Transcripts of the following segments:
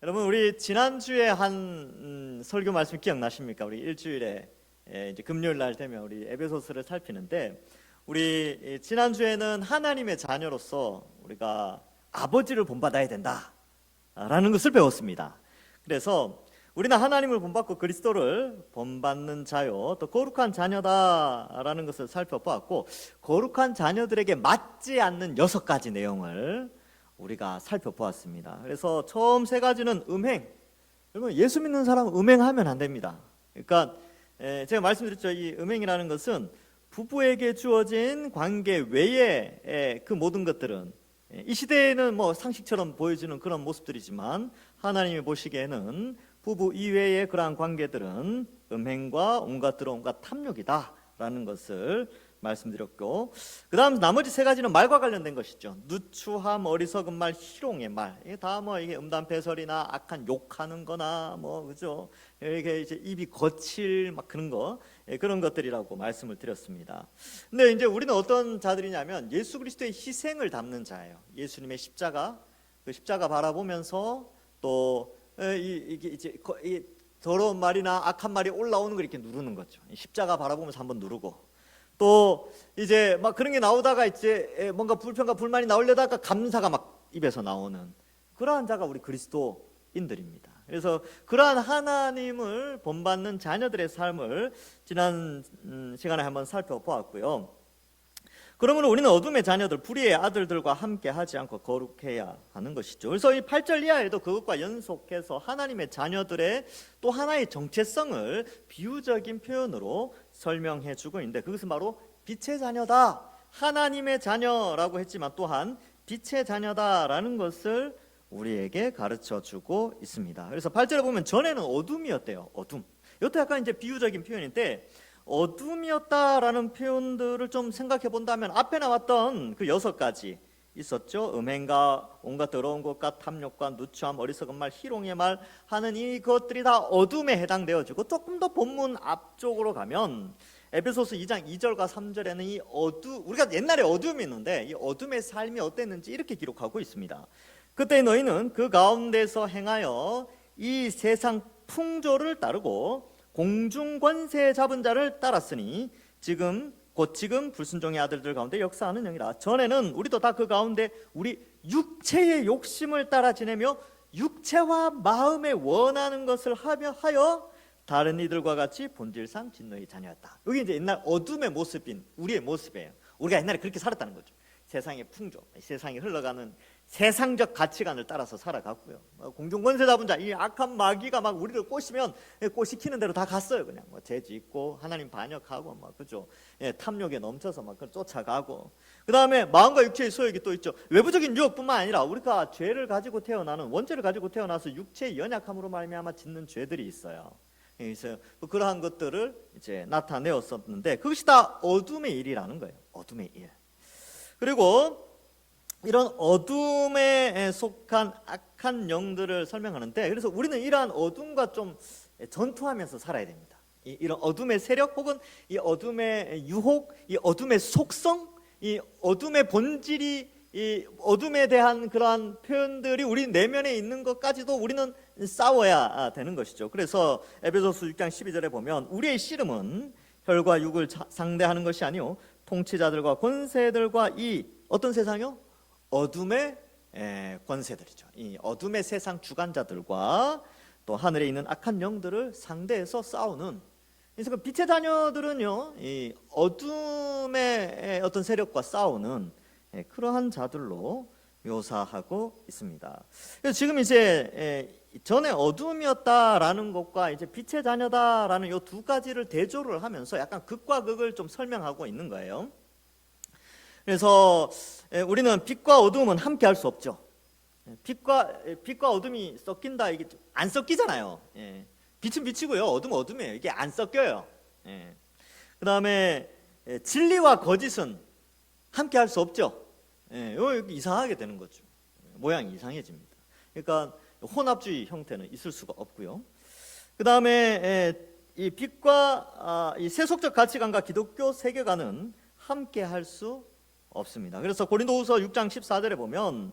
여러분, 우리 지난주에 한 설교 말씀 기억나십니까? 우리 일주일에 이제 금요일 날 되면 우리 에베소서를 살피는데, 우리 지난주에는 하나님의 자녀로서 우리가 아버지를 본받아야 된다라는 것을 배웠습니다. 그래서 우리는 하나님을 본받고 그리스도를 본받는 자요, 또 거룩한 자녀다라는 것을 살펴보았고, 거룩한 자녀들에게 맞지 않는 6가지 내용을 우리가 살펴보았습니다. 그래서 처음 3가지는 음행. 여러분, 예수 믿는 사람은 음행하면 안 됩니다. 그러니까 제가 말씀드렸죠. 이 음행이라는 것은 부부에게 주어진 관계 외에 그 모든 것들은 이 시대에는 뭐 상식처럼 보여지는 그런 모습들이지만, 하나님이 보시기에는 부부 이외의 그러한 관계들은 음행과 온갖 탐욕이다라는 것을 말씀드렸고, 그 다음 나머지 3가지는 말과 관련된 것이죠. 누추함, 어리석은 말, 희롱의 말. 이게 다 뭐 이게 음담패설이나 악한 욕하는 거나 뭐, 그죠? 이게 이제 입이 거칠 막 그런 거, 그런 것들이라고 말씀을 드렸습니다. 근데 이제 우리는 어떤 자들이냐면 예수 그리스도의 희생을 담는 자예요. 예수님의 십자가, 그 십자가 바라보면서 또 이게 이제 이 더러운 말이나 악한 말이 올라오는 걸 이렇게 누르는 거죠. 십자가 바라보면서 한번 누르고, 또 이제 막 그런 게 나오다가 이제 뭔가 불평과 불만이 나오려다가 감사가 막 입에서 나오는 그러한 자가 우리 그리스도인들입니다. 그래서 그러한 하나님을 본받는 자녀들의 삶을 지난 시간에 한번 살펴보았고요. 그러므로 우리는 어둠의 자녀들, 불의의 아들들과 함께 하지 않고 거룩해야 하는 것이죠. 그래서 이 8절 이하에도 그것과 연속해서 하나님의 자녀들의 또 하나의 정체성을 비유적인 표현으로 설명해 주고 있는데, 그것은 바로 빛의 자녀다, 하나님의 자녀라고 했지만 또한 빛의 자녀다라는 것을 우리에게 가르쳐 주고 있습니다. 그래서 8절에 보면 전에는 어둠이었대요. 어둠. 이것도 약간 이제 비유적인 표현인데, 어둠이었다라는 표현들을 좀 생각해 본다면 앞에 나왔던 그 6가지 있었죠. 음행과 온갖 더러운 것과 탐욕과 누추함, 어리석은 말, 희롱의 말 하는 이것들이 다 어둠에 해당되어지고, 조금 더 본문 앞쪽으로 가면 에베소서 2장 2절과 3절에는 이 우리가 옛날에 어둠이 있는데 이 어둠의 삶이 어땠는지 이렇게 기록하고 있습니다. 그때 너희는 그 가운데서 행하여 이 세상 풍조를 따르고 공중 권세 잡은 자를 따랐으니 지금 불순종의 아들들 가운데 역사하는 영이라. 전에는 우리도 다 그 가운데 우리 육체의 욕심을 따라 지내며 육체와 마음에 원하는 것을 하여 다른 이들과 같이 본질상 진노의 자녀였다. 여기 이제 옛날 어둠의 모습인 우리의 모습이에요. 우리가 옛날에 그렇게 살았다는 거죠. 세상의 풍조, 세상이 흘러가는 세상적 가치관을 따라서 살아갔고요. 공중 권세 잡은 자, 이 악한 마귀가 막 우리를 꼬시면 꼬시키는 대로 다 갔어요. 그냥 뭐 죄 짓고 하나님 반역하고 막, 그죠? 탐욕에 넘쳐서 막 그걸 쫓아가고. 그 다음에 마음과 육체의 소욕이 또 있죠. 외부적인 유혹뿐만 아니라 우리가 죄를 가지고 태어나는, 원죄를 가지고 태어나서 육체의 연약함으로 말미암아 짓는 죄들이 있어요. 그래서 그러한 것들을 이제 나타내었었는데, 그것이 다 어둠의 일이라는 거예요. 어둠의 일. 그리고 이런 어둠에 속한 악한 영들을 설명하는데, 그래서 우리는 이러한 어둠과 좀 전투하면서 살아야 됩니다. 이런 어둠의 세력, 혹은 이 어둠의 유혹, 이 어둠의 속성, 이 어둠의 본질이, 이 어둠에 대한 그러한 표현들이 우리 내면에 있는 것까지도 우리는 싸워야 되는 것이죠. 그래서 에베소서 6장 12절에 보면 우리의 씨름은 혈과 육을 상대하는 것이 아니요 통치자들과 권세들과 이 어떤 세상이요? 어둠의 권세들이죠. 이 어둠의 세상 주관자들과 또 하늘에 있는 악한 영들을 상대해서 싸우는. 그래서 그 빛의 자녀들은요, 이 어둠의 어떤 세력과 싸우는 그러한 자들로 묘사하고 있습니다. 그래서 지금 이제 전에 어둠이었다라는 것과 이제 빛의 자녀다라는 이 2가지를 대조를 하면서 약간 극과 극을 좀 설명하고 있는 거예요. 그래서 우리는 빛과 어둠은 함께 할 수 없죠. 빛과 어둠이 섞인다, 이게 안 섞이잖아요. 빛은 빛이고요, 어둠은 어둠이에요. 이게 안 섞여요. 그 다음에 진리와 거짓은 함께 할 수 없죠. 이상하게 되는 거죠. 모양이 이상해집니다. 그러니까 혼합주의 형태는 있을 수가 없고요. 그 다음에 이 빛과 이 세속적 가치관과 기독교 세계관은 함께 할 수 없습니다. 그래서 고린도후서 6장 14절에 보면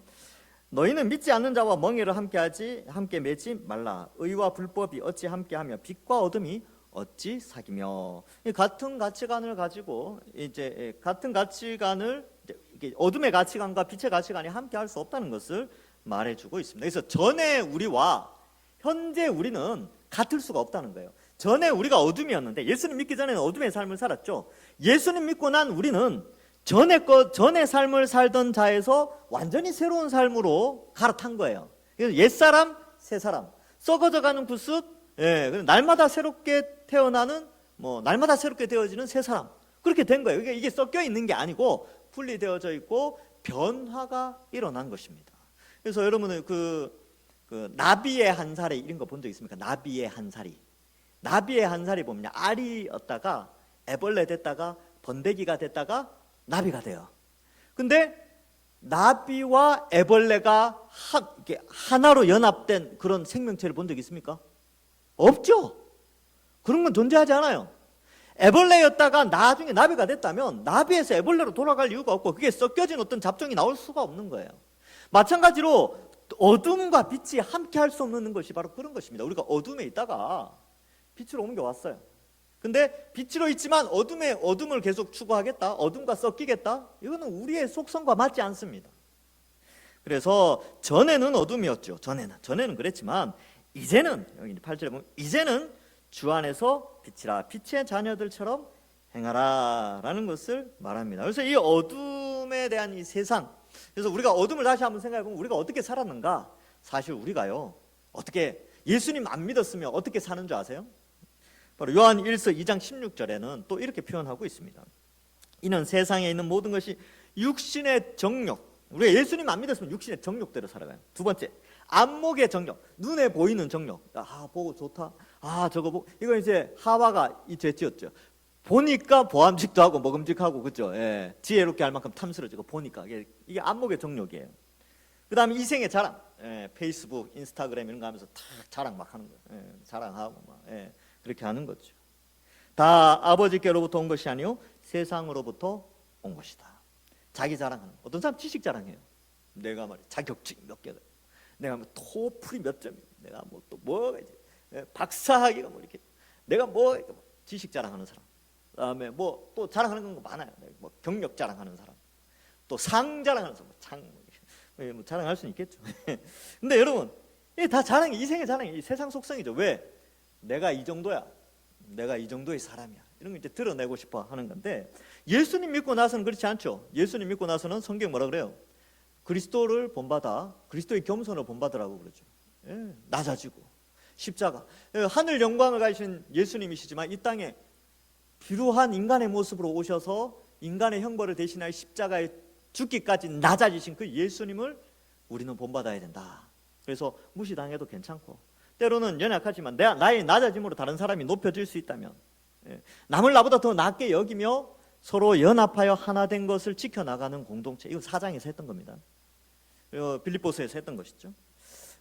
너희는 믿지 않는 자와 멍에를 함께 매지 말라. 의와 불법이 어찌 함께하며 빛과 어둠이 어찌 사귀며. 같은 가치관을 가지고 이제 같은 가치관을 어둠의 가치관과 빛의 가치관이 함께할 수 없다는 것을 말해주고 있습니다. 그래서 전에 우리와 현재 우리는 같을 수가 없다는 거예요. 전에 우리가 어둠이었는데 예수님 믿기 전에는 어둠의 삶을 살았죠. 예수님 믿고 난 우리는 전에 삶을 살던 자에서 완전히 새로운 삶으로 갈아탄 거예요. 그래서 옛사람, 새사람, 썩어져가는 구습, 날마다 새롭게 태어나는, 날마다 새롭게 되어지는 새사람, 그렇게 된 거예요. 이게 섞여 있는 게 아니고 분리되어져 있고 변화가 일어난 것입니다. 그래서 여러분은 그 나비의 한 살이 이런 거 본 적 있습니까? 나비의 한 살이. 나비의 한 살이 보면 알이었다가 애벌레 됐다가 번데기가 됐다가 나비가 돼요. 근데 나비와 애벌레가 이렇게 하나로 연합된 그런 생명체를 본 적 있습니까? 없죠. 그런 건 존재하지 않아요. 애벌레였다가 나중에 나비가 됐다면 나비에서 애벌레로 돌아갈 이유가 없고 그게 섞여진 어떤 잡종이 나올 수가 없는 거예요. 마찬가지로 어둠과 빛이 함께 할 수 없는 것이 바로 그런 것입니다. 우리가 어둠에 있다가 빛으로 옮겨왔어요. 근데 빛으로 있지만 어둠을 계속 추구하겠다, 어둠과 섞이겠다, 이거는 우리의 속성과 맞지 않습니다. 그래서 전에는 어둠이었죠. 전에는 그랬지만 이제는, 여기 8절에 보면 이제는 주 안에서 빛이라, 빛의 자녀들처럼 행하라 라는 것을 말합니다. 그래서 이 어둠에 대한 이 세상, 그래서 우리가 어둠을 다시 한번 생각해 보면 우리가 어떻게 살았는가? 사실 우리가요, 어떻게 예수님 안 믿었으면 어떻게 사는 줄 아세요? 바로 요한 1서 2장 16절에는 또 이렇게 표현하고 있습니다. 이는 세상에 있는 모든 것이 육신의 정욕, 우리가 예수님 안 믿었으면 육신의 정욕대로 살아가요. 두 번째, 안목의 정욕, 눈에 보이는 정욕. 보고 좋다, 저거 보고. 이거 이제 하와가 이 죄지었죠. 보니까 보암직도 하고 먹음직하고, 그죠? 지혜롭게 할 만큼 탐스러지고 보니까 이게 안목의 정욕이에요. 그 다음에 이생의 자랑, 페이스북, 인스타그램 이런 거 하면서 다 자랑 막 하는 거예요. 자랑하고 막, 그렇게 하는 거죠. 다 아버지께로부터 온 것이 아니요 세상으로부터 온 것이다. 자기 자랑하는 거. 어떤 사람 지식 자랑해요. 내가 말이야 자격증 몇 개가, 내가 뭐 토플이 몇 점이고, 내가 뭐가 이제 박사학위가 뭐 이렇게, 내가 지식 자랑하는 사람. 그다음에 또 자랑하는 거 많아요. 뭐 경력 자랑하는 사람, 또 상 자랑하는 사람, 뭐 자랑할 수는 있겠죠. 근데 여러분, 이게 다 자랑이, 이생의 자랑이 세상 속성이죠. 왜? 내가 이 정도야, 내가 이 정도의 사람이야, 이런 거 이제 드러내고 싶어 하는 건데, 예수님 믿고 나서는 그렇지 않죠. 예수님 믿고 나서는 성경 뭐라 그래요? 그리스도를 본받아, 그리스도의 겸손을 본받으라고 그러죠. 낮아지고 십자가, 하늘 영광을 가지신 예수님이시지만 이 땅에 비루한 인간의 모습으로 오셔서 인간의 형벌을 대신하여 십자가에 죽기까지 낮아지신 그 예수님을 우리는 본받아야 된다. 그래서 무시당해도 괜찮고, 때로는 연약하지만 나의 낮아짐으로 다른 사람이 높여질 수 있다면, 남을 나보다 더 낮게 여기며 서로 연합하여 하나 된 것을 지켜나가는 공동체, 이거 4장에서 했던 겁니다. 빌립보서에서 했던 것이죠.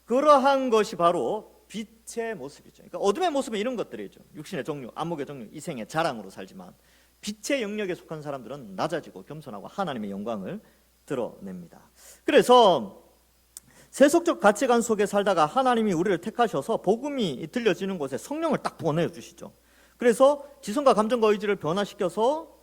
그러한 것이 바로 빛의 모습이죠. 그러니까 어둠의 모습은 이런 것들이죠. 육신의 정욕, 안목의 정욕, 이생의 자랑으로 살지만 빛의 영역에 속한 사람들은 낮아지고 겸손하고 하나님의 영광을 드러냅니다. 그래서 세속적 가치관 속에 살다가 하나님이 우리를 택하셔서 복음이 들려지는 곳에 성령을 딱 보내주시죠. 그래서 지성과 감정과 의지를 변화시켜서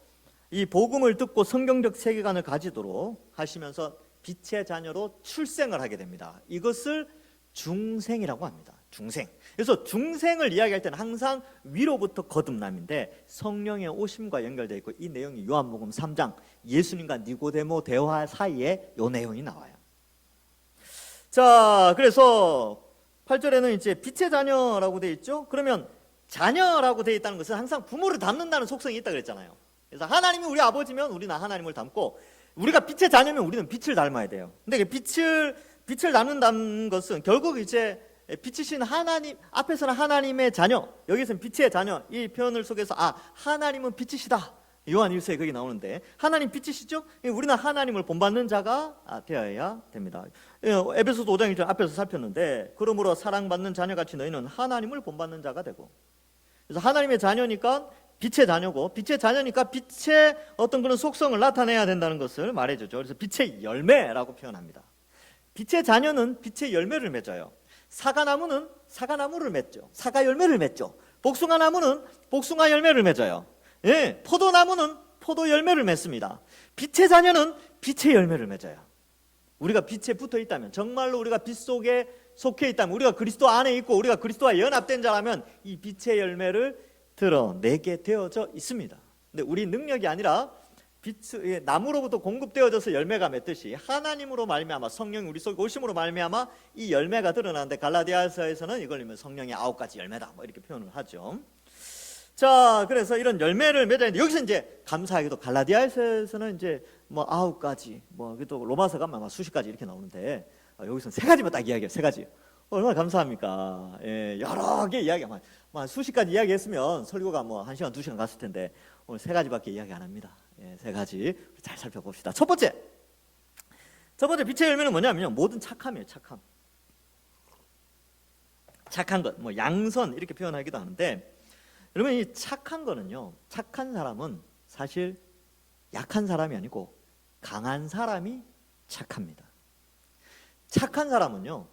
이 복음을 듣고 성경적 세계관을 가지도록 하시면서 빛의 자녀로 출생을 하게 됩니다. 이것을 중생이라고 합니다. 중생. 그래서 중생을 이야기할 때는 항상 위로부터 거듭남인데 성령의 오심과 연결되어 있고, 이 내용이 요한복음 3장 예수님과 니고데모 대화 사이에 이 내용이 나와요. 자, 그래서 8절에는 이제 빛의 자녀라고 되어 있죠. 그러면 자녀라고 되어 있다는 것은 항상 부모를 닮는다는 속성이 있다 그랬잖아요. 그래서 하나님이 우리 아버지면 우리는 하나님을 닮고, 우리가 빛의 자녀면 우리는 빛을 닮아야 돼요. 근데 빛을 닮는다는 것은 결국 이제 빛이신 하나님, 앞에서는 하나님의 자녀, 여기서는 빛의 자녀, 이 표현을 속에서 하나님은 빛이시다, 요한 1서에 거기 나오는데, 하나님 빛이시죠? 우리는 하나님을 본받는 자가 되어야 됩니다. 에베소서 5장 1절 앞에서 살폈는데, 그러므로 사랑받는 자녀같이 너희는 하나님을 본받는 자가 되고, 그래서 하나님의 자녀니까 빛의 자녀고, 빛의 자녀니까 빛의 어떤 그런 속성을 나타내야 된다는 것을 말해주죠. 그래서 빛의 열매라고 표현합니다. 빛의 자녀는 빛의 열매를 맺어요. 사과나무는 사과나무를 맺죠. 사과 열매를 맺죠. 복숭아나무는 복숭아 열매를 맺어요. 예, 포도나무는 포도 열매를 맺습니다. 빛의 자녀는 빛의 열매를 맺어요. 우리가 빛에 붙어 있다면, 정말로 우리가 빛 속에 속해 있다면, 우리가 그리스도 안에 있고 우리가 그리스도와 연합된 자라면 이 빛의 열매를 드러내게 되어져 있습니다. 근데 우리 능력이 아니라 나무로부터 공급되어져서 열매가 맺듯이 하나님으로 말미암아, 성령이 우리 속에 오심으로 말미암아 이 열매가 드러나는데, 갈라디아서에서는 이걸 성령의 9가지 열매다 뭐 이렇게 표현을 하죠. 자, 그래서 이런 열매를 맺었는데, 여기서 이제 감사하게도 갈라디아서에서는 이제 뭐 9가지, 뭐 또 로마서 가면 아마 수십 가지 이렇게 나오는데, 여기서는 3가지만 딱 이야기해요. 3가지. 얼마나 감사합니까? 예, 여러 개 이야기, 뭐 수십 가지 이야기했으면 설교가 뭐 1시간, 2시간 갔을 텐데, 오늘 3가지밖에 이야기 안 합니다. 예, 3가지 잘 살펴봅시다. 첫 번째 빛의 열매는 뭐냐면요, 모든 착함이에요. 착한 것, 뭐 양선 이렇게 표현하기도 하는데, 여러분, 이 착한 거는요, 착한 사람은 사실 약한 사람이 아니고 강한 사람이 착합니다. 착한 사람은요,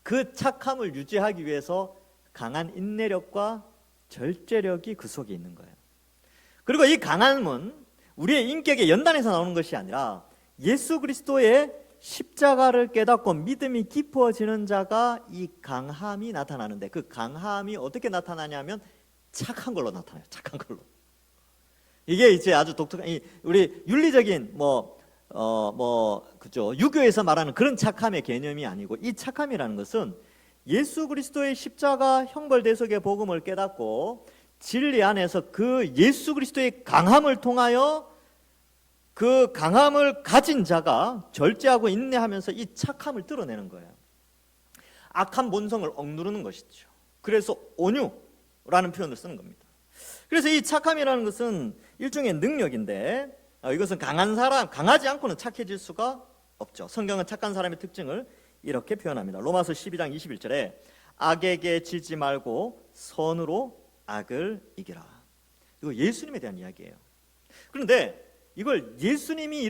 그 착함을 유지하기 위해서 강한 인내력과 절제력이 그 속에 있는 거예요. 그리고 이 강함은 우리의 인격의 연단에서 나오는 것이 아니라 예수 그리스도의 십자가를 깨닫고 믿음이 깊어지는 자가 이 강함이 나타나는데, 그 강함이 어떻게 나타나냐면 착한 걸로 나타나요. 착한 걸로. 이게 이제 아주 독특한, 우리 윤리적인 그죠, 유교에서 말하는 그런 착함의 개념이 아니고, 이 착함이라는 것은 예수 그리스도의 십자가 형벌 대속의 복음을 깨닫고 진리 안에서 그 예수 그리스도의 강함을 통하여 그 강함을 가진 자가 절제하고 인내하면서 이 착함을 드러내는 거예요. 악한 본성을 억누르는 것이죠. 그래서 온유라는 표현을 쓰는 겁니다. 그래서 이 착함이라는 것은 일종의 능력인데, 이것은 강한 사람, 강하지 않고는 착해질 수가 없죠. 성경은 착한 사람의 특징을 이렇게 표현합니다. 로마서 12장 21절에 악에게 지지 말고 선으로 악을 이기라. 이거 예수님에 대한 이야기예요. 그런데 이걸 예수님이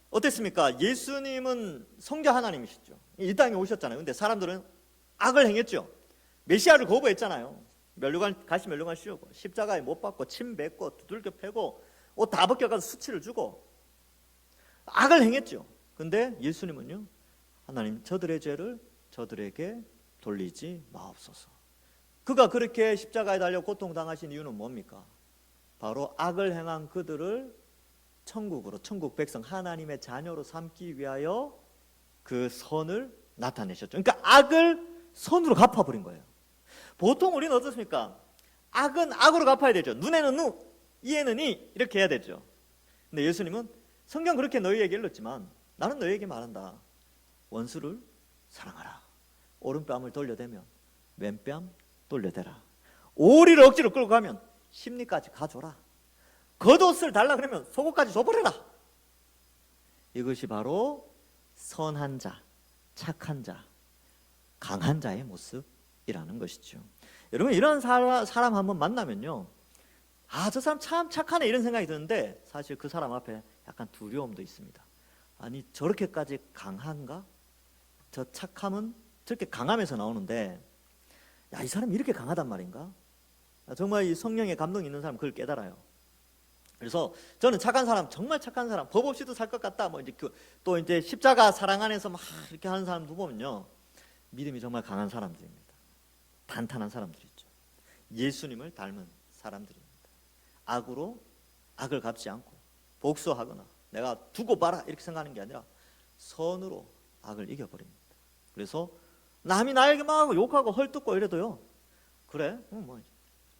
어땠습니까? 예수님은 성자 하나님이시죠. 이 땅에 오셨잖아요. 근데 사람들은 악을 행했죠. 메시아를 거부했잖아요. 가시 멸류관 씌우고 십자가에 못 박고 침 뱉고 두들겨 패고 옷 다 벗겨가서 수치를 주고 악을 행했죠. 근데 예수님은요, 하나님, 저들의 죄를 저들에게 돌리지 마옵소서. 그가 그렇게 십자가에 달려 고통당하신 이유는 뭡니까? 바로 악을 행한 그들을 천국 백성, 하나님의 자녀로 삼기 위하여 그 선을 나타내셨죠. 그러니까 악을 선으로 갚아버린 거예요. 보통 우리는 어떻습니까? 악은 악으로 갚아야 되죠. 눈에는 눈, 이에는 이, 이렇게 해야 되죠. 근데 예수님은, 성경 그렇게 너희에게 일렀지만 나는 너희에게 말한다. 원수를 사랑하라. 오른뺨을 돌려대면 왼뺨 돌려대라. 오리를 억지로 끌고 가면 심리까지 가줘라. 겉옷을 달라 그러면 속옷까지 줘버려라. 이것이 바로 선한 자, 착한 자, 강한 자의 모습이라는 것이죠. 여러분, 이런 사람 한번 만나면요, 저 사람 참 착하네 이런 생각이 드는데, 사실 그 사람 앞에 약간 두려움도 있습니다. 아니, 저렇게까지 강한가? 저 착함은 저렇게 강함에서 나오는데, 이 사람이 이렇게 강하단 말인가? 정말 이 성령의 감동이 있는 사람 그걸 깨달아요. 그래서 저는 착한 사람, 정말 착한 사람, 법 없이도 살 것 같다, 뭐 이제 또 이제 십자가 사랑 안에서 막 이렇게 하는 사람도 보면요, 믿음이 정말 강한 사람들입니다. 탄탄한 사람들이죠. 예수님을 닮은 사람들입니다. 악을 갚지 않고 복수하거나 내가 두고 봐라 이렇게 생각하는 게 아니라 선으로 악을 이겨버립니다. 그래서 남이 나에게 막 욕하고 헐뜯고 이래도요, 그래,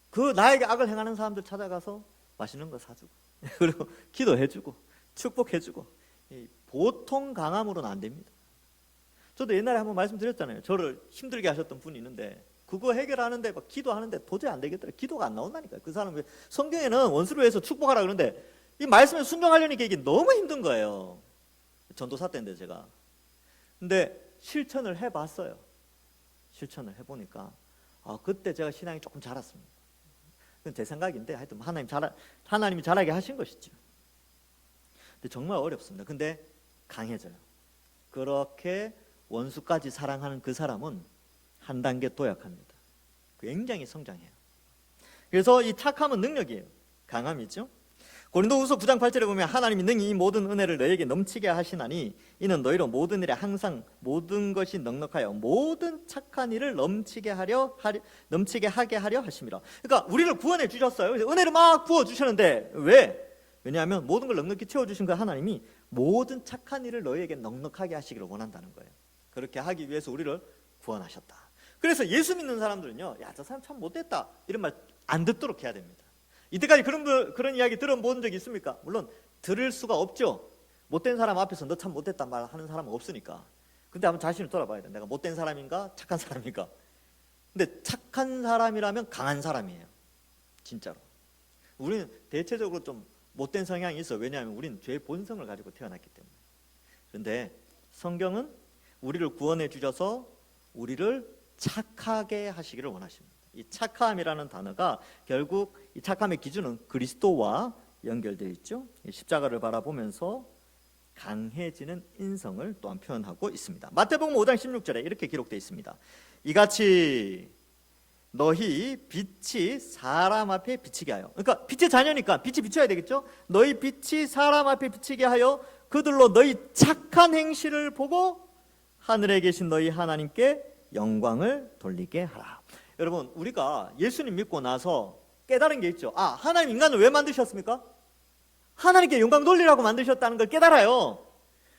그 나에게 악을 행하는 사람들 찾아가서 맛있는 거 사주고 그리고 기도해주고 축복해주고, 보통 강함으로는 안 됩니다. 저도 옛날에 한번 말씀드렸잖아요. 저를 힘들게 하셨던 분이 있는데, 그거 해결하는데 막 기도하는데 도저히 안 되겠더라. 기도가 안 나온다니까요. 그 사람, 성경에는 원수를 위해서 축복하라 그러는데 이 말씀에 순종하려니까 이게 너무 힘든 거예요. 전도사 때인데 제가. 근데 실천을 해봤어요. 실천을 해보니까 그때 제가 신앙이 조금 자랐습니다. 그건 제 생각인데 하여튼 하나님이 잘하게 하신 것이죠. 근데 정말 어렵습니다. 근데 강해져요. 그렇게 원수까지 사랑하는 그 사람은 한 단계 도약합니다. 굉장히 성장해요. 그래서 이 착함은 능력이에요. 강함이죠. 고린도후서 9장 8절에 보면 하나님이 능히 이 모든 은혜를 너에게 넘치게 하시나니 이는 너희로 모든 일에 항상 모든 것이 넉넉하여 모든 착한 일을 넘치게 하게 하려 하심이라. 그러니까 우리를 구원해 주셨어요. 그래서 은혜를 막 부어 주셨는데 왜? 왜냐하면 모든 걸 넉넉히 채워 주신 그 하나님이 모든 착한 일을 너희에게 넉넉하게 하시기를 원한다는 거예요. 그렇게 하기 위해서 우리를 구원하셨다. 그래서 예수 믿는 사람들은요, 야, 저 사람 참 못됐다 이런 말 안 듣도록 해야 됩니다. 이때까지 그런 이야기 들어본 적 있습니까? 물론 들을 수가 없죠. 못된 사람 앞에서 너 참 못됐다 말하는 사람은 없으니까. 근데 한번 자신을 돌아봐야 돼. 내가 못된 사람인가 착한 사람인가. 근데 착한 사람이라면 강한 사람이에요. 진짜로. 우리는 대체적으로 좀 못된 성향이 있어. 왜냐하면 우리는 죄의 본성을 가지고 태어났기 때문에. 그런데 성경은 우리를 구원해 주셔서 우리를 착하게 하시기를 원하십니다. 이 착함이라는 단어가 결국 이 착함의 기준은 그리스도와 연결되어 있죠. 십자가를 바라보면서 강해지는 인성을 또한 표현하고 있습니다. 마태복음 5장 16절에 이렇게 기록되어 있습니다. 이같이 너희 빛이 사람 앞에 비치게 하여. 그러니까 빛의 자녀니까 빛이 비춰야 되겠죠. 너희 빛이 사람 앞에 비치게 하여 그들로 너희 착한 행실을 보고 하늘에 계신 너희 하나님께 영광을 돌리게 하라. 여러분, 우리가 예수님 믿고 나서 깨달은 게 있죠. 아, 하나님 인간을 왜 만드셨습니까? 하나님께 영광 돌리라고 만드셨다는 걸 깨달아요.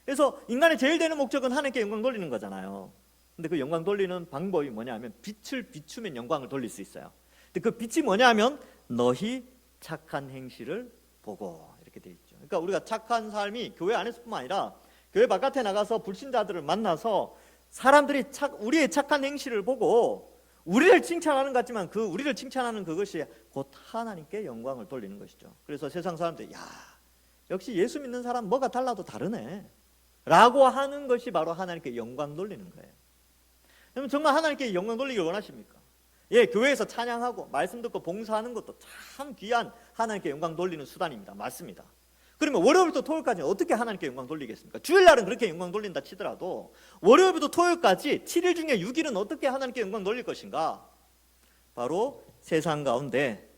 그래서 인간의 제일 되는 목적은 하나님께 영광 돌리는 거잖아요. 근데 그 영광 돌리는 방법이 뭐냐면 빛을 비추면 영광을 돌릴 수 있어요. 근데 그 빛이 뭐냐면 너희 착한 행실을 보고 이렇게 돼 있죠. 그러니까 우리가 착한 삶이 교회 안에서뿐만 아니라 교회 바깥에 나가서 불신자들을 만나서 사람들이 우리의 착한 행실을 보고 우리를 칭찬하는 것 같지만 그 우리를 칭찬하는 그것이 곧 하나님께 영광을 돌리는 것이죠. 그래서 세상 사람들이 야, 역시 예수 믿는 사람 뭐가 달라도 다르네 라고 하는 것이 바로 하나님께 영광 돌리는 거예요. 그러면 정말 하나님께 영광 돌리기를 원하십니까? 예, 교회에서 찬양하고 말씀 듣고 봉사하는 것도 참 귀한 하나님께 영광 돌리는 수단입니다. 맞습니다. 그러면 월요일부터 토요일까지 어떻게 하나님께 영광 돌리겠습니까? 주일날은 그렇게 영광 돌린다 치더라도 월요일부터 토요일까지 7일 중에 6일은 어떻게 하나님께 영광 돌릴 것인가? 바로 세상 가운데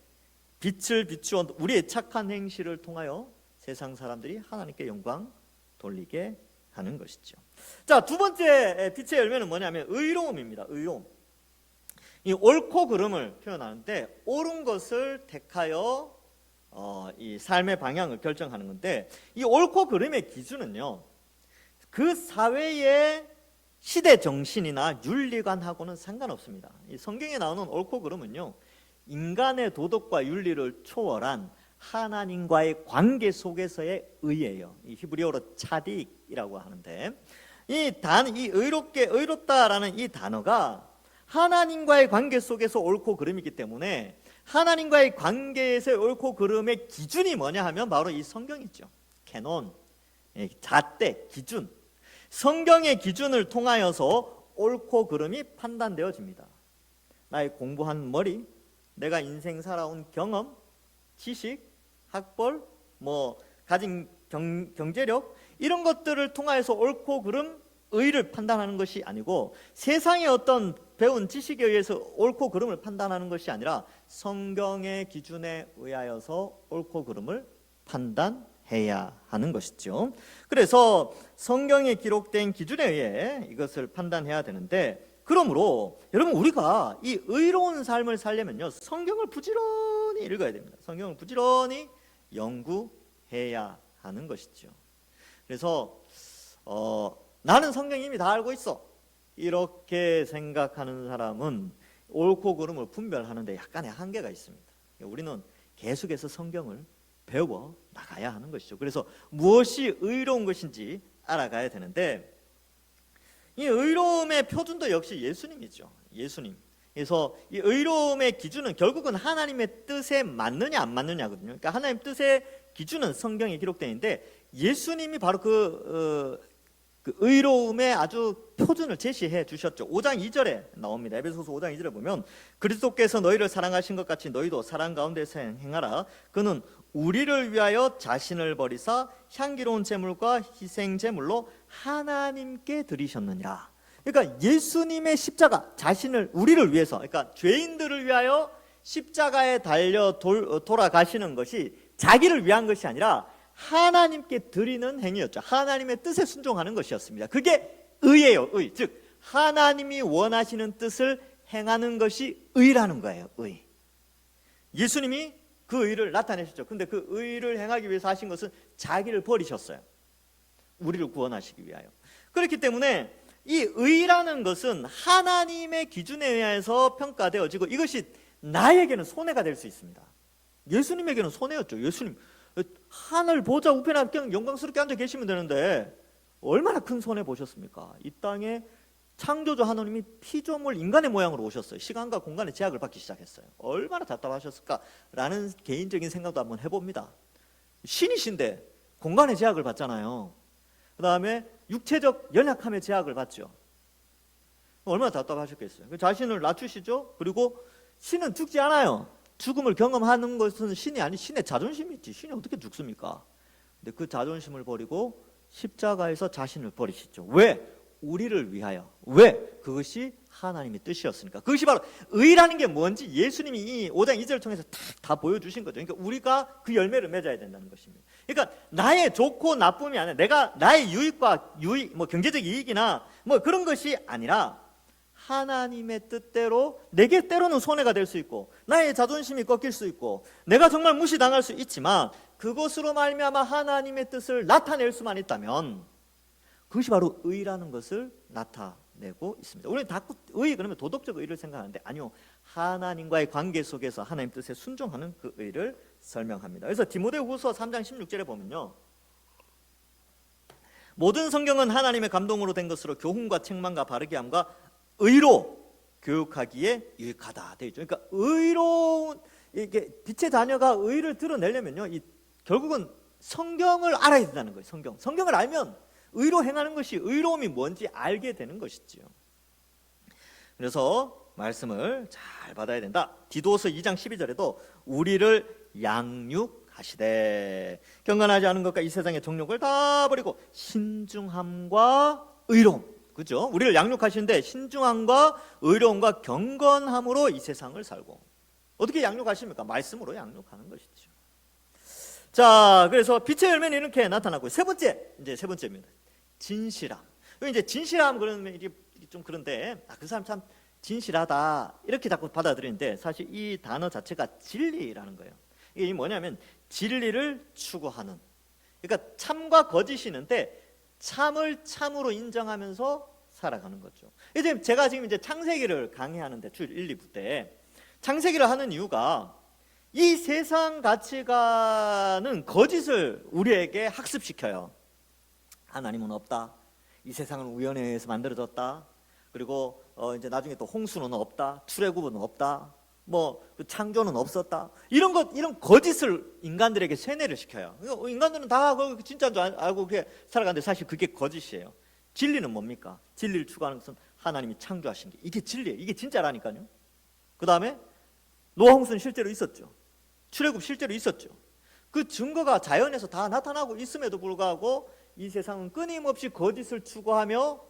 빛을 비추어 우리의 착한 행실을 통하여 세상 사람들이 하나님께 영광 돌리게 하는 것이죠. 자, 두 번째 빛의 열매는 뭐냐면 의로움입니다. 의로움. 이 옳고 그름을 표현하는데 옳은 것을 택하여 이 삶의 방향을 결정하는 건데 이 옳고 그름의 기준은요, 그 사회의 시대 정신이나 윤리관하고는 상관없습니다. 이 성경에 나오는 옳고 그름은요, 인간의 도덕과 윤리를 초월한 하나님과의 관계 속에서의 의예요. 이 히브리어로 차딕이라고 하는데 이 의롭다라는 이 단어가 하나님과의 관계 속에서 옳고 그름이기 때문에 하나님과의 관계에서 옳고 그름의 기준이 뭐냐 하면 바로 이 성경이죠. 캐논, 잣대, 기준. 성경의 기준을 통하여서 옳고 그름이 판단되어집니다. 나의 공부한 머리, 내가 인생 살아온 경험, 지식, 학벌, 가진 경제력 이런 것들을 통하여서 옳고 그름, 의를 판단하는 것이 아니고 세상의 어떤 배운 지식에 의해서 옳고 그름을 판단하는 것이 아니라 성경의 기준에 의하여서 옳고 그름을 판단해야 하는 것이죠. 그래서 성경에 기록된 기준에 의해 이것을 판단해야 되는데, 그러므로 여러분 우리가 이 의로운 삶을 살려면요, 성경을 부지런히 읽어야 됩니다. 성경을 부지런히 연구해야 하는 것이죠. 그래서 나는 성경 이미 다 알고 있어 이렇게 생각하는 사람은 옳고 그름을 분별하는데 약간의 한계가 있습니다. 우리는 계속해서 성경을 배워 나가야 하는 것이죠. 그래서 무엇이 의로운 것인지 알아가야 되는데 이 의로움의 표준도 역시 예수님이죠. 예수님. 그래서 이 의로움의 기준은 결국은 하나님의 뜻에 맞느냐 안 맞느냐거든요. 그러니까 하나님 뜻의 기준은 성경에 기록되어 있는데 예수님이 바로 그 그 의로움의 아주 표준을 제시해 주셨죠. 5장 2절에 나옵니다. 에베소서 5장 2절에 보면 그리스도께서 너희를 사랑하신 것 같이 너희도 사랑 가운데서 행하라. 그는 우리를 위하여 자신을 버리사 향기로운 제물과 희생 제물로 하나님께 드리셨느니라. 그러니까 예수님의 십자가, 자신을 우리를 위해서, 그러니까 죄인들을 위하여 십자가에 달려 돌아가시는 것이 자기를 위한 것이 아니라 하나님께 드리는 행위였죠. 하나님의 뜻에 순종하는 것이었습니다. 그게 의예요. 의. 즉 하나님이 원하시는 뜻을 행하는 것이 의라는 거예요. 의. 예수님이 그 의를 나타내셨죠. 근데 그 의를 행하기 위해서 하신 것은 자기를 버리셨어요. 우리를 구원하시기 위하여. 그렇기 때문에 이 의라는 것은 하나님의 기준에 의해서 평가되어지고 이것이 나에게는 손해가 될 수 있습니다. 예수님에게는 손해였죠. 예수님 하늘 보좌 우편에 그냥 영광스럽게 앉아 계시면 되는데 얼마나 큰 손해 보셨습니까? 이 땅에 창조주 하나님이 피조물 인간의 모양으로 오셨어요. 시간과 공간의 제약을 받기 시작했어요. 얼마나 답답하셨을까라는 개인적인 생각도 한번 해봅니다. 신이신데 공간의 제약을 받잖아요. 그 다음에 육체적 연약함의 제약을 받죠. 얼마나 답답하셨겠어요. 자신을 낮추시죠. 그리고 신은 죽지 않아요. 죽음을 경험하는 것은 신이 아니 신의 자존심이 있지. 신이 어떻게 죽습니까? 근데 그 자존심을 버리고 십자가에서 자신을 버리시죠. 왜? 우리를 위하여. 왜? 그것이 하나님의 뜻이었으니까. 그것이 바로 의라는 게 뭔지 예수님이 이 5장 2절을 통해서 다 보여주신 거죠. 그러니까 우리가 그 열매를 맺어야 된다는 것입니다. 그러니까 나의 좋고 나쁨이 아니라 내가 나의 유익과 뭐 경제적 이익이나 뭐 그런 것이 아니라 하나님의 뜻대로 내게 때로는 손해가 될 수 있고 나의 자존심이 꺾일 수 있고 내가 정말 무시당할 수 있지만 그것으로 말미암아 하나님의 뜻을 나타낼 수만 있다면 그것이 바로 의라는 것을 나타내고 있습니다. 우리는 자꾸 의 그러면 도덕적 의를 생각하는데 아니요. 하나님과의 관계 속에서 하나님 뜻에 순종하는 그 의를 설명합니다. 그래서 디모데후서 3장 16절에 보면요. 모든 성경은 하나님의 감동으로 된 것으로 교훈과 책망과 바르게 함과 의로 교육하기에 유익하다 되어 있죠. 그러니까 의로운 이게 빛의 자녀가 의를 드러내려면요, 결국은 성경을 알아야 된다는 거예요. 성경을 알면 의로 행하는 것이 의로움이 뭔지 알게 되는 것이지요. 그래서 말씀을 잘 받아야 된다. 디도서 2장 12절에도 우리를 양육하시되 경건하지 않은 것과 이 세상의 정욕을 다 버리고 신중함과 의로움. 그죠? 우리를 양육하시는데 신중함과 의로움과 경건함으로 이 세상을 살고 어떻게 양육하십니까? 말씀으로 양육하는 것이죠. 자, 그래서 빛의 열매는 이렇게 나타나고 세 번째입니다. 진실함. 이제 진실함 그러면 이게 좀 그런데 그 사람 참 진실하다 이렇게 자꾸 받아들이는데 사실 이 단어 자체가 진리라는 거예요. 이게 뭐냐면 진리를 추구하는. 그러니까 참과 거짓이 있는데 참을 참으로 인정하면서 살아가는 거죠. 이제 제가 지금 이제 창세기를 강의하는데 주 1, 2부 때 창세기를 하는 이유가 이 세상 가치관은 거짓을 우리에게 학습시켜요. 하나님은 없다. 이 세상은 우연에 의해서 만들어졌다. 그리고 이제 나중에 또 홍수는 없다. 출애굽은 없다. 뭐 창조는 없었다. 이런 거짓을 인간들에게 세뇌를 시켜요. 인간들은 다 진짜인 줄 알고 그렇게 살아가는데 사실 그게 거짓이에요. 진리는 뭡니까? 진리를 추구하는 것은 하나님이 창조하신 게 이게 진리예요. 이게 진짜라니까요. 그 다음에 노아 홍수는 실제로 있었죠. 출애굽 실제로 있었죠. 그 증거가 자연에서 다 나타나고 있음에도 불구하고 이 세상은 끊임없이 거짓을 추구하며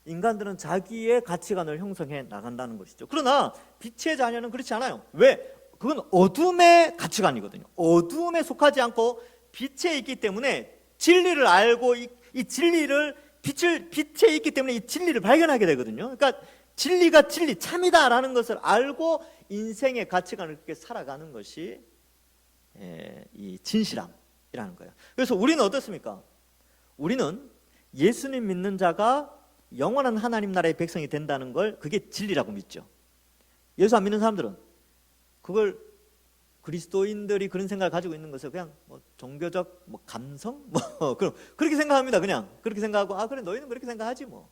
인간들은 자기의 가치관을 형성해 나간다는 것이죠. 그러나 빛의 자녀는 그렇지 않아요. 왜? 그건 어둠의 가치관이거든요. 어둠에 속하지 않고 빛에 있기 때문에 진리를 알고 이 진리를 빛에 있기 때문에 이 진리를 발견하게 되거든요. 그러니까 진리가 진리, 참이다라는 것을 알고 인생의 가치관을 그렇게 살아가는 것이 이 진실함이라는 거예요. 그래서 우리는 어떻습니까? 우리는 예수님 믿는 자가 영원한 하나님 나라의 백성이 된다는 걸 그게 진리라고 믿죠. 예수 안 믿는 사람들은 그걸 그리스도인들이 그런 생각을 가지고 있는 것을 그냥 뭐 종교적 뭐 감성 뭐 그렇게 생각합니다. 그냥 그렇게 생각하고 그래 너희는 그렇게 생각하지 뭐.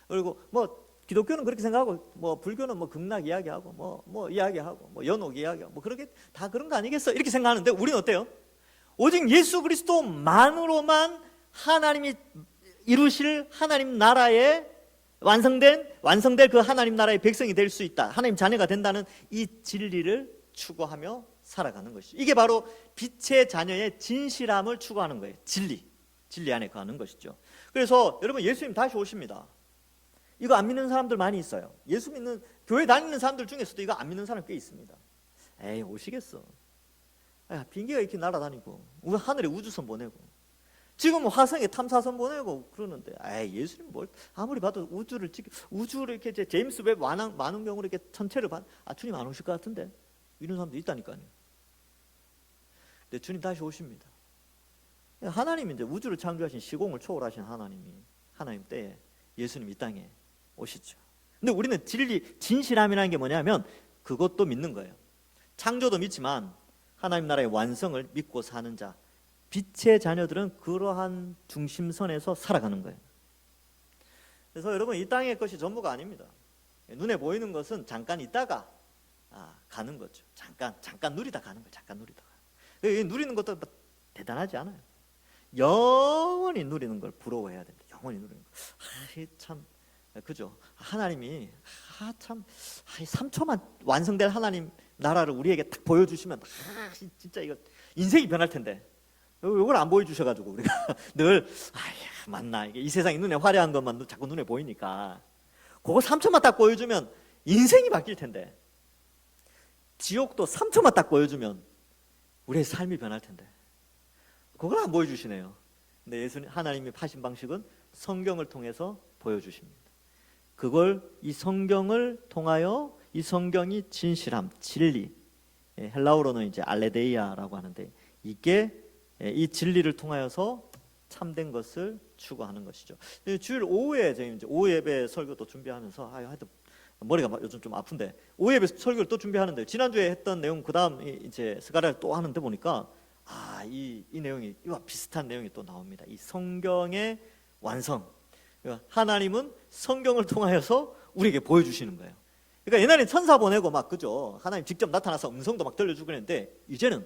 그리고 뭐 기독교는 그렇게 생각하고 뭐 불교는 뭐 극락 이야기하고 뭐 이야기하고 뭐 연옥 이야기하고 뭐 그렇게 다 그런 거 아니겠어? 이렇게 생각하는데 우리는 어때요? 오직 예수 그리스도만으로만 하나님이 이루실 하나님 나라의 완성될 그 하나님 나라의 백성이 될 수 있다, 하나님 자녀가 된다는 이 진리를 추구하며 살아가는 것이죠. 이게 바로 빛의 자녀의 진실함을 추구하는 거예요. 진리 안에 거하는 것이죠. 그래서 여러분, 예수님 다시 오십니다. 이거 안 믿는 사람들 많이 있어요. 예수 믿는 교회 다니는 사람들 중에서도 이거 안 믿는 사람 꽤 있습니다. 에이, 오시겠어. 비행기가 이렇게 날아다니고 하늘에 우주선 보내고 지금 화성에 탐사선 보내고 그러는데, 에이, 예수님 뭘 아무리 봐도 우주를 이렇게 제임스 웹 만원경으로 이렇게 전체를 주님 안 오실 것 같은데, 이런 사람도 있다니까요. 근데 주님 다시 오십니다. 하나님이 이제 우주를 창조하신, 시공을 초월하신 하나님 때에 예수님 이 땅에 오시죠. 근데 우리는 진실함이라는 게 뭐냐면 그것도 믿는 거예요. 창조도 믿지만 하나님 나라의 완성을 믿고 사는 자, 빛의 자녀들은 그러한 중심선에서 살아가는 거예요. 그래서 여러분, 이 땅의 것이 전부가 아닙니다. 눈에 보이는 것은 잠깐 있다가 가는 거죠. 잠깐 누리다 가는 거예요. 잠깐 누리다가. 누리는 것도 대단하지 않아요. 영원히 누리는 걸 부러워해야 됩니다. 영원히 누리는 거. 참, 그죠? 하나님이 참 3초만 완성될 하나님 나라를 우리에게 딱 보여주시면 진짜 이거 인생이 변할 텐데, 이걸 안 보여주셔가지고 우리가 늘 맞나, 이게 이 세상이 눈에 화려한 것만 자꾸 눈에 보이니까 그거 3초만 딱 보여주면 인생이 바뀔 텐데, 지옥도 3초만 딱 보여주면 우리의 삶이 변할 텐데 그걸 안 보여주시네요. 근데 하나님이 하신 방식은 성경을 통해서 보여주십니다. 그걸, 이 성경을 통하여, 이 성경이 진실함, 진리, 헬라어로는 이제 알레데이아라고 하는데, 이게 이 진리를 통하여서 참된 것을 추구하는 것이죠. 주일 오후에 저희 이제 오후 예배 설교도 준비하면서 하여튼 머리가 요즘 좀 아픈데 오후 예배 설교를 또 준비하는데, 지난주에 했던 내용 그다음 이제 스가랴를 또 하는데 보니까 이 내용이 이와 비슷한 내용이 또 나옵니다. 이 성경의 완성, 하나님은 성경을 통하여서 우리에게 보여주시는 거예요. 그러니까 옛날에 천사 보내고 그죠? 하나님 직접 나타나서 음성도 들려주고 그랬는데, 이제는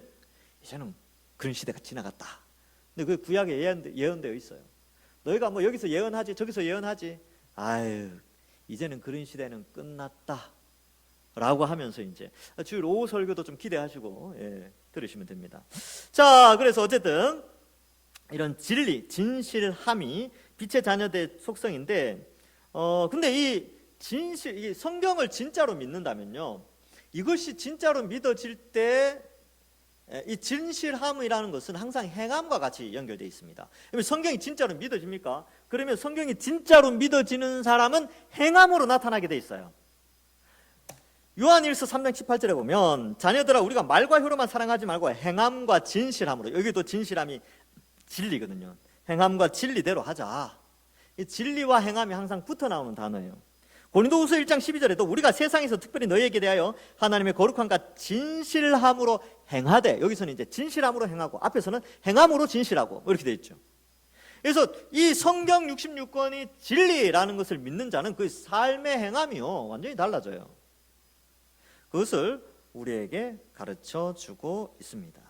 그런 시대가 지나갔다. 근데 그 구약에 예언되어 있어요. 너희가 여기서 예언하지 저기서 예언하지, 이제는 그런 시대는 끝났다 라고 하면서 이제 주일 오후 설교도 좀 기대하시고 들으시면 됩니다. 자, 그래서 어쨌든 이런 진실함이 빛의 자녀들의 속성인데, 근데 이 성경을 진짜로 믿는다면요, 이것이 진짜로 믿어질 때 이 진실함이라는 것은 항상 행함과 같이 연결되어 있습니다. 성경이 진짜로 믿어집니까? 그러면 성경이 진짜로 믿어지는 사람은 행함으로 나타나게 돼 있어요. 요한일서 3장 18절에 보면, 자녀들아, 우리가 말과 혀로만 사랑하지 말고 행함과 진실함으로, 여기도 진실함이 진리거든요. 행함과 진리대로 하자. 이 진리와 행함이 항상 붙어 나오는 단어예요. 고린도후서 1장 12절에도 우리가 세상에서 특별히 너희에게 대하여 하나님의 거룩함과 진실함으로 행하되, 여기서는 이제 진실함으로 행하고, 앞에서는 행함으로 진실하고 이렇게 되어 있죠. 그래서 이 성경 66권이 진리라는 것을 믿는 자는 그 삶의 행함이요 완전히 달라져요. 그것을 우리에게 가르쳐 주고 있습니다.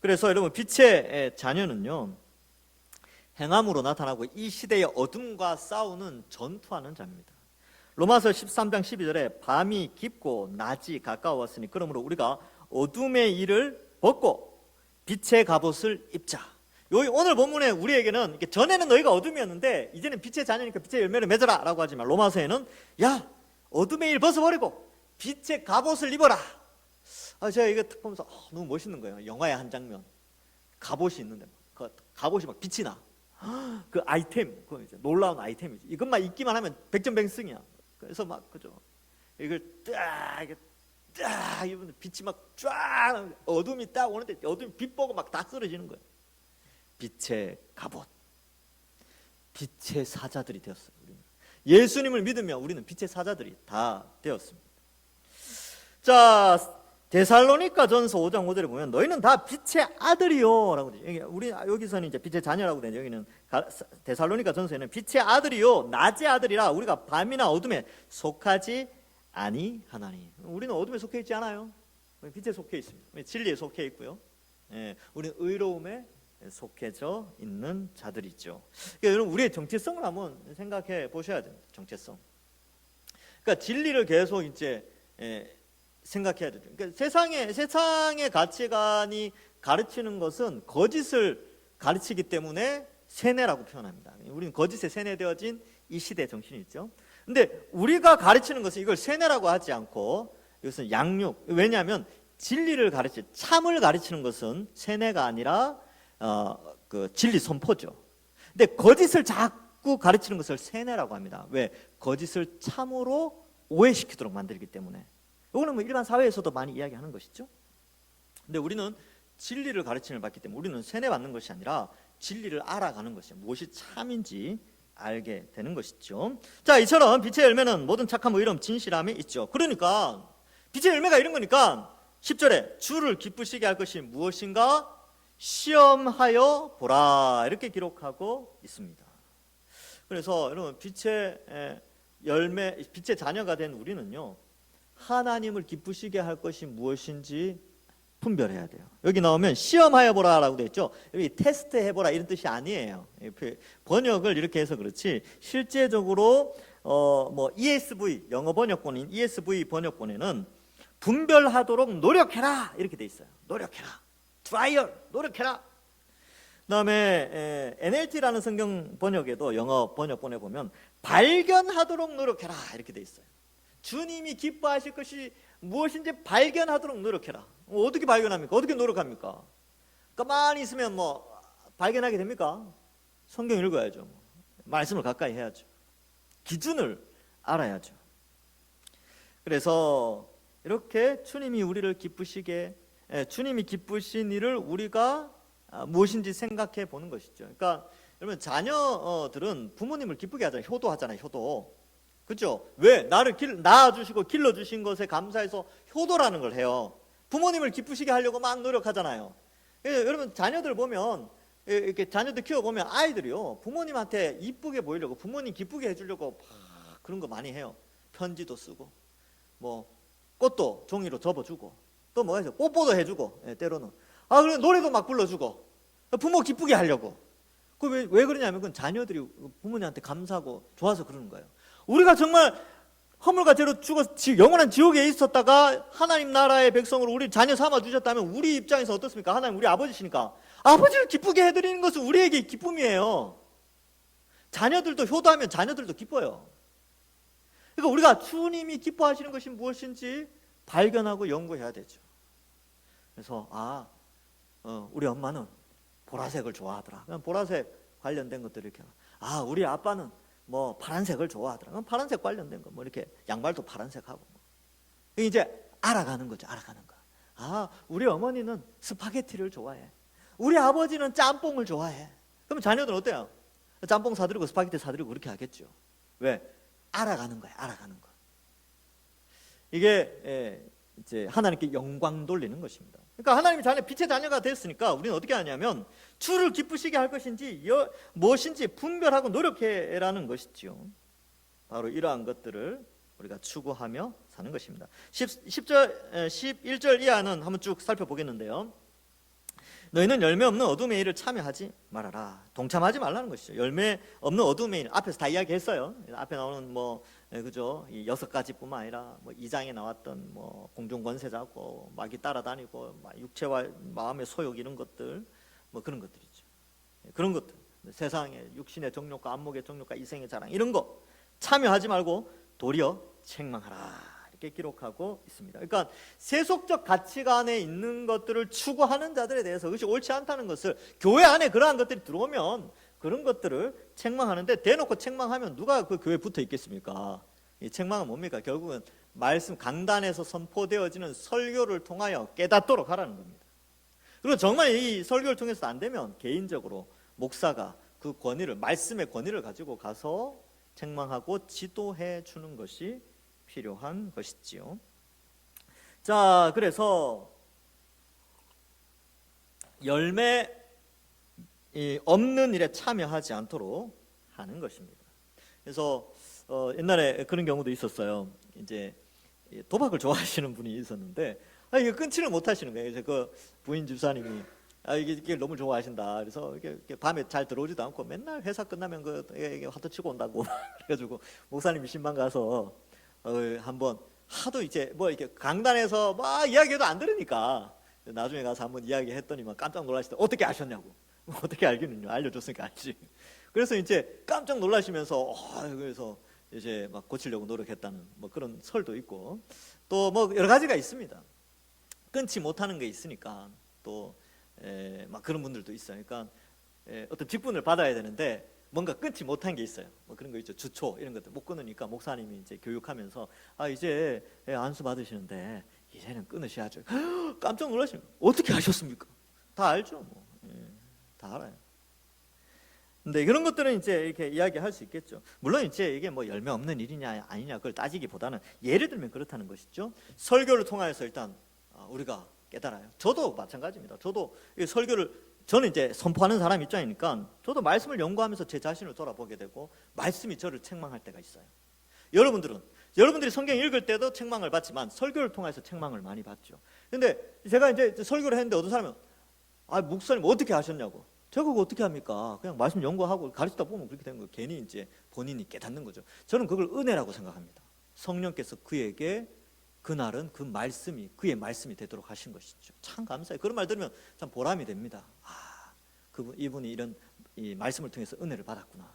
그래서 여러분, 빛의 자녀는요, 행함으로 나타나고 이 시대의 어둠과 싸우는 전투하는 자입니다. 로마서 13장 12절에 밤이 깊고 낮이 가까웠으니 그러므로 우리가 어둠의 일을 벗고 빛의 갑옷을 입자. 여기 오늘 본문에 우리에게는, 전에는 너희가 어둠이었는데 이제는 빛의 자녀니까 빛의 열매를 맺어라 라고 하지만, 로마서에는 어둠의 일 벗어버리고 빛의 갑옷을 입어라. 제가 이거 딱 보면서 너무 멋있는 거예요. 영화의 한 장면, 갑옷이 있는데 그 갑옷이 빛이 나. 그 아이템, 그 이제 놀라운 아이템이지. 이것만 입기만 하면 백전백승이야. 그래서 그죠? 이걸 딱 이분들 빛이 쫙, 어둠이 딱 오는데 어둠이 빛 보고 다 쓰러지는 거예요. 빛의 갑옷, 빛의 사자들이 되었어요. 우리는 예수님을 믿으면 우리는 빛의 사자들이 다 되었습니다. 자, 데살로니가 전서 5장 5절에 보면 너희는 다 빛의 아들이요 라고 되죠. 우리 여기서는 이제 빛의 자녀라고 되죠. 여기는 데살로니가 전서에는 빛의 아들이요 낮의 아들이라 우리가 밤이나 어둠에 속하지 아니하나니. 우리는 어둠에 속해 있지 않아요. 빛에 속해 있습니다. 진리에 속해 있고요. 우리는 의로움에 속해져 있는 자들이죠. 그러니까 여러분 우리의 정체성을 한번 생각해 보셔야 됩니다. 정체성. 그러니까 진리를 계속 이제 생각해야 되죠. 그러니까 세상의 가치관이 가르치는 것은 거짓을 가르치기 때문에 세뇌라고 표현합니다. 우리는 거짓에 세뇌되어진 이 시대 정신이 있죠. 근데 우리가 가르치는 것은 이걸 세뇌라고 하지 않고 이것은 양육. 왜냐하면 진리를 참을 가르치는 것은 세뇌가 아니라 그 진리 선포죠. 근데 거짓을 자꾸 가르치는 것을 세뇌라고 합니다. 왜? 거짓을 참으로 오해시키도록 만들기 때문에. 이거는 뭐 일반 사회에서도 많이 이야기하는 것이죠. 근데 우리는 진리를 가르침을 받기 때문에 우리는 세뇌받는 것이 아니라 진리를 알아가는 것이죠. 무엇이 참인지 알게 되는 것이죠. 자, 이처럼 빛의 열매는 모든 착함, 의로움, 진실함이 있죠. 그러니까 빛의 열매가 이런 거니까 10절에 주를 기쁘시게 할 것이 무엇인가 시험하여 보라 이렇게 기록하고 있습니다. 그래서 여러분 빛의 열매, 빛의 자녀가 된 우리는요, 하나님을 기쁘시게 할 것이 무엇인지 분별해야 돼요. 여기 나오면 시험하여 보라라고 되어 있죠. 여기 테스트 해보라 이런 뜻이 아니에요. 번역을 이렇게 해서 그렇지 실제적으로 뭐 ESV 영어 번역본인 ESV 번역본에는 분별하도록 노력해라 이렇게 돼 있어요. 노력해라, 트라이얼, 노력해라. 그다음에 NLT라는 성경 번역에도 영어 번역본에 보면 발견하도록 노력해라 이렇게 돼 있어요. 주님이 기뻐하실 것이 무엇인지 발견하도록 노력해라. 어떻게 발견합니까? 어떻게 노력합니까? 가만히 있으면 뭐 발견하게 됩니까? 성경 읽어야죠. 말씀을 가까이 해야죠. 기준을 알아야죠. 그래서 이렇게 주님이 우리를 기쁘시게, 주님이 기쁘신 일을 우리가 무엇인지 생각해 보는 것이죠. 그러니까 여러분 자녀들은 부모님을 기쁘게 하잖아요. 효도하잖아요. 효도. 그렇죠? 왜? 나를 낳아주시고 길러주신 것에 감사해서 효도라는 걸 해요. 부모님을 기쁘시게 하려고 막 노력하잖아요. 여러분 자녀들 보면 이렇게 자녀들 키워보면 아이들이요 부모님한테 이쁘게 보이려고 부모님 기쁘게 해주려고 막 그런 거 많이 해요. 편지도 쓰고 뭐 꽃도 종이로 접어주고 또 뭐가 있어요? 뽀뽀도 해주고 때로는 그리고 노래도 막 불러주고 부모 기쁘게 하려고. 왜 그러냐면 그건 자녀들이 부모님한테 감사하고 좋아서 그러는 거예요. 우리가 정말 허물과 죄로 죽어 영원한 지옥에 있었다가 하나님 나라의 백성으로 우리 자녀 삼아 주셨다면 우리 입장에서 어떻습니까? 하나님 우리 아버지시니까 아버지를 기쁘게 해드리는 것은 우리에게 기쁨이에요. 자녀들도 효도하면 자녀들도 기뻐요. 그러니까 우리가 주님이 기뻐하시는 것이 무엇인지 발견하고 연구해야 되죠. 그래서 우리 엄마는 보라색을 좋아하더라. 그럼 보라색 관련된 것들 이렇게 우리 아빠는 뭐 파란색을 좋아하더라. 그럼 파란색 관련된 거 뭐 이렇게 양말도 파란색하고 이제 알아가는 거죠. 알아가는 거. 우리 어머니는 스파게티를 좋아해. 우리 아버지는 짬뽕을 좋아해. 그러면 자녀들은 어때요? 짬뽕 사드리고 스파게티 사드리고 그렇게 하겠죠. 왜? 알아가는 거예요. 알아가는 거. 이게 이제 하나님께 영광 돌리는 것입니다. 그러니까 하나님의 자녀, 빛의 자녀가 됐으니까 우리는 어떻게 하냐면 주를 기쁘시게 할 것인지 무엇인지 분별하고 노력해라는 것이지요. 바로 이러한 것들을 우리가 추구하며 사는 것입니다. 11절 이하는 한번 쭉 살펴보겠는데요. 너희는 열매 없는 어둠의 일을 참여하지 말아라. 동참하지 말라는 것이죠. 열매 없는 어둠의 일 앞에서 다 이야기했어요. 앞에 나오는 그죠? 이 6가지뿐만 아니라 2장에 나왔던 공중 권세자고 마귀 따라다니고 육체와 마음의 소욕 이런 것들 그런 것들이죠. 그런 것들 세상의 육신의 정욕과 안목의 정욕과 이생의 자랑 이런 거 참여하지 말고 도리어 책망하라. 이렇게 기록하고 있습니다. 그러니까 세속적 가치관에 있는 것들을 추구하는 자들에 대해서 그것이 옳지 않다는 것을 교회 안에 그러한 것들이 들어오면 그런 것들을 책망하는데 대놓고 책망하면 누가 그 교회에 붙어 있겠습니까? 이 책망은 뭡니까? 결국은 말씀 강단에서 선포되어지는 설교를 통하여 깨닫도록 하라는 겁니다. 그리고 정말 이 설교를 통해서 안 되면 개인적으로 목사가 그 권위를 말씀의 권위를 가지고 가서 책망하고 지도해 주는 것이 필요한 것이지요. 자, 그래서 열매 없는 일에 참여하지 않도록 하는 것입니다. 그래서 옛날에 그런 경우도 있었어요. 이제 도박을 좋아하시는 분이 있었는데 이거 끊지를 못하시는 거예요. 그래서 그 부인 집사님이 이게 너무 좋아하신다. 그래서 이게 밤에 잘 들어오지도 않고 맨날 회사 끝나면 이게 화투 치고 온다고 그래가지고 목사님이 신방 가서 한번 하도 이제 뭐 이렇게 강단에서 막 이야기해도 안 들으니까 나중에 가서 한번 이야기했더니만 깜짝 놀라시다. 어떻게 아셨냐고. 어떻게 알기는요? 알려줬으니까 알지. 그래서 이제 깜짝 놀라시면서 그래서 이제 막 고치려고 노력했다는 뭐 그런 설도 있고 또 뭐 여러 가지가 있습니다. 끊지 못하는 게 있으니까 또 막 그런 분들도 있어요. 그러니까 어떤 직분을 받아야 되는데 뭔가 끊지 못한 게 있어요. 뭐 그런 거 있죠. 주초 이런 것들 못 끊으니까 목사님이 이제 교육하면서 이제 안수 받으시는데 이제는 끊으셔야죠. 깜짝 놀라시면 어떻게 하셨습니까? 다 알죠. 뭐. 다 알아요. 근데 그런 것들은 이제 이렇게 이야기할 수 있겠죠. 물론 이제 이게 뭐 열매 없는 일이냐 아니냐 그걸 따지기보다는 예를 들면 그렇다는 것이죠. 설교를 통하여서 일단 우리가 깨달아요. 저도 마찬가지입니다. 저도 이 설교를 저는 이제 선포하는 사람 입장이니까 저도 말씀을 연구하면서 제 자신을 돌아보게 되고 말씀이 저를 책망할 때가 있어요. 여러분들이 성경 읽을 때도 책망을 받지만 설교를 통해서 책망을 많이 받죠. 근데 제가 이제 설교를 했는데 어떤 사람은 목사님 어떻게 하셨냐고. 제가 그거 어떻게 합니까? 그냥 말씀 연구하고 가르치다 보면 그렇게 되는 거예요. 괜히 이제 본인이 깨닫는 거죠. 저는 그걸 은혜라고 생각합니다. 성령께서 그에게 그날은 그의 말씀이 되도록 하신 것이죠. 참 감사해요. 그런 말 들으면 참 보람이 됩니다. 이분이 이런 이 말씀을 통해서 은혜를 받았구나.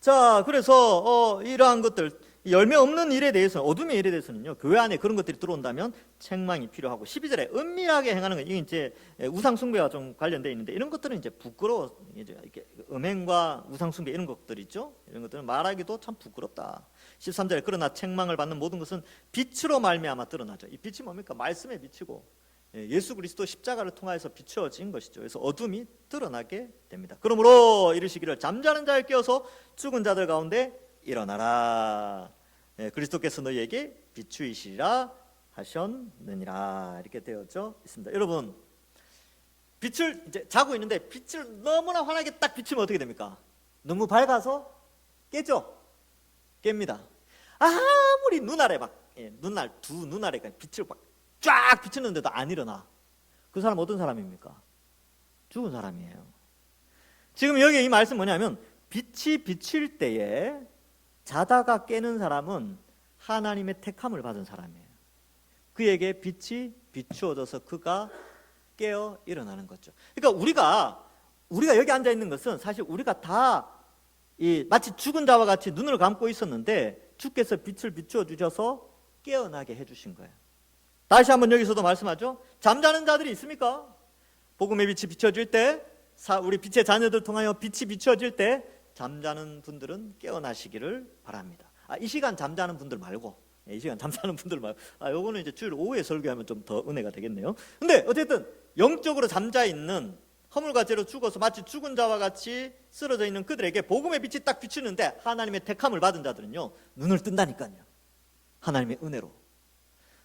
자, 그래서 이러한 것들 열매 없는 일에 대해서 어둠의 일에 대해서는요 교회 안에 그런 것들이 들어온다면 책망이 필요하고 12절에 은밀하게 행하는 것 이게 이제 우상 숭배와 좀 관련되어 있는데 이런 것들은 이제 부끄러워 이렇게 음행과 우상 숭배 이런 것들 있죠. 이런 것들은 말하기도 참 부끄럽다. 13절에 그러나 책망을 받는 모든 것은 빛으로 말미암아 드러나죠. 이 빛이 뭡니까? 말씀에 비치고 예수 그리스도 십자가를 통하여서 비추어진 것이죠. 그래서 어둠이 드러나게 됩니다. 그러므로 이르시기를 잠자는 자를 깨워서 죽은 자들 가운데 일어나라. 그리스도께서 너희에게 비추이시리라 하셨느니라. 이렇게 되어져 있습니다. 여러분, 빛을 이제 자고 있는데 빛을 너무나 환하게 딱 비추면 어떻게 됩니까? 너무 밝아서 깨죠. 깹니다. 아무리 눈알에 두 눈알에 빛을 쫙 비추는데도 안 일어나. 그 사람 어떤 사람입니까? 죽은 사람이에요. 지금 여기 이 말씀 뭐냐면 빛이 비칠 때에 자다가 깨는 사람은 하나님의 택함을 받은 사람이에요. 그에게 빛이 비추어져서 그가 깨어 일어나는 거죠. 그러니까 우리가 여기 앉아 있는 것은 사실 우리가 다 마치 죽은 자와 같이 눈을 감고 있었는데 주께서 빛을 비추어 주셔서 깨어나게 해주신 거예요. 다시 한번 여기서도 말씀하죠. 잠자는 자들이 있습니까? 복음의 빛이 비춰질 때 우리 빛의 자녀들 통하여 빛이 비춰질 때 잠자는 분들은 깨어나시기를 바랍니다. 이 시간 잠자는 분들 말고 요거는 이제 주일 오후에 설교하면 좀 더 은혜가 되겠네요. 근데 어쨌든 영적으로 잠자 있는 허물과 죄로 죽어서 마치 죽은 자와 같이 쓰러져 있는 그들에게 복음의 빛이 딱 비치는데 하나님의 택함을 받은 자들은요 눈을 뜬다니까요. 하나님의 은혜로.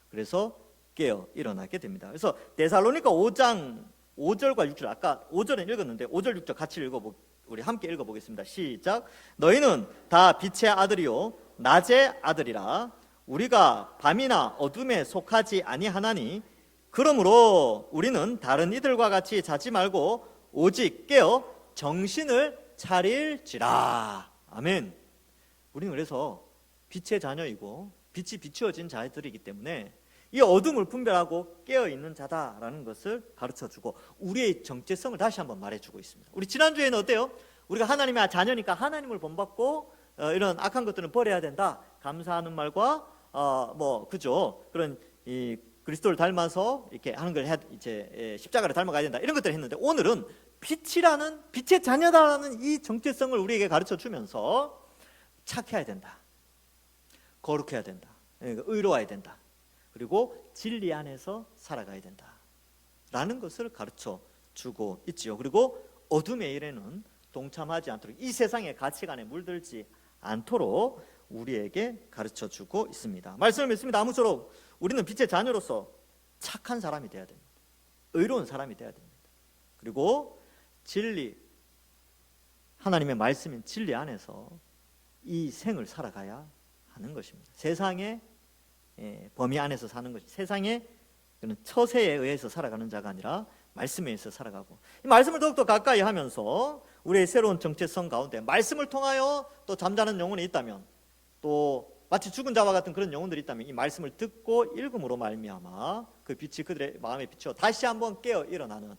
그래서 깨어 일어나게 됩니다. 그래서 데살로니가 5장 5절과 6절 아까 5절은 읽었는데 5절 6절 같이 우리 함께 읽어보겠습니다. 시작. 너희는 다 빛의 아들이요 낮의 아들이라. 우리가 밤이나 어둠에 속하지 아니하나니 그러므로 우리는 다른 이들과 같이 자지 말고 오직 깨어 정신을 차릴지라. 아멘. 우리는 그래서 빛의 자녀이고 빛이 비추어진 자들이기 때문에 이 어둠을 분별하고 깨어있는 자다라는 것을 가르쳐주고 우리의 정체성을 다시 한번 말해주고 있습니다. 우리 지난주에는 어때요? 우리가 하나님의 자녀니까 하나님을 본받고 이런 악한 것들은 버려야 된다. 감사하는 말과 그죠? 그런 이 그리스도를 닮아서 이렇게 하는 걸 이제 십자가를 닮아가야 된다. 이런 것들을 했는데 오늘은 빛의 자녀다라는 이 정체성을 우리에게 가르쳐 주면서 착해야 된다. 거룩해야 된다. 의로워야 된다. 그리고 진리 안에서 살아가야 된다라는 것을 가르쳐 주고 있지요. 그리고 어둠의 일에는 동참하지 않도록 이 세상의 가치관에 물들지 않도록 우리에게 가르쳐 주고 있습니다. 말씀을 믿습니다. 아무쪼록 우리는 빛의 자녀로서 착한 사람이 되어야 됩니다. 의로운 사람이 되어야 됩니다. 그리고 진리, 하나님의 말씀인 진리 안에서 이 생을 살아가야 하는 것입니다. 세상의 범위 안에서 사는 것이 세상의 처세에 의해서 살아가는 자가 아니라 말씀에 있어 살아가고, 이 말씀을 더욱더 가까이 하면서 우리의 새로운 정체성 가운데 말씀을 통하여 또 잠자는 영혼이 있다면, 또 마치 죽은 자와 같은 그런 영혼들이 있다면 이 말씀을 듣고 읽음으로 말미암아 그 빛이 그들의 마음에 비추어 다시 한번 깨어 일어나는,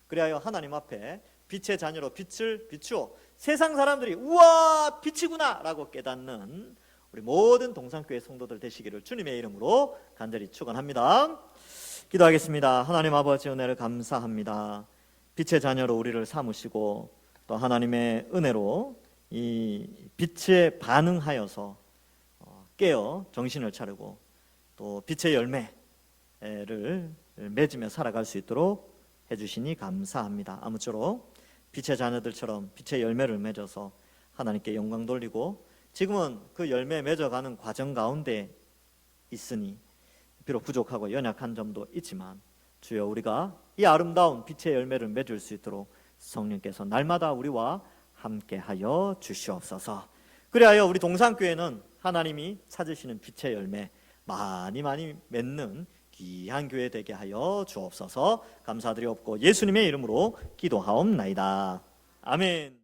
그리하여 하나님 앞에 빛의 자녀로 빛을 비추어 세상 사람들이 우와 빛이구나 라고 깨닫는 우리 모든 동산교회 성도들 되시기를 주님의 이름으로 간절히 축원합니다. 기도하겠습니다. 하나님 아버지, 은혜를 감사합니다. 빛의 자녀로 우리를 삼으시고 또 하나님의 은혜로 이 빛에 반응하여서 깨어 정신을 차리고 또 빛의 열매를 맺으며 살아갈 수 있도록 해주시니 감사합니다. 아무쪼록 빛의 자녀들처럼 빛의 열매를 맺어서 하나님께 영광 돌리고, 지금은 그 열매 맺어가는 과정 가운데 있으니 비록 부족하고 연약한 점도 있지만 주여, 우리가 이 아름다운 빛의 열매를 맺을 수 있도록 성령께서 날마다 우리와 함께하여 주시옵소서. 그리하여 우리 동산교회는 하나님이 찾으시는 빛의 열매 많이 맺는 귀한 교회 되게 하여 주옵소서. 감사드리옵고 예수님의 이름으로 기도하옵나이다. 아멘.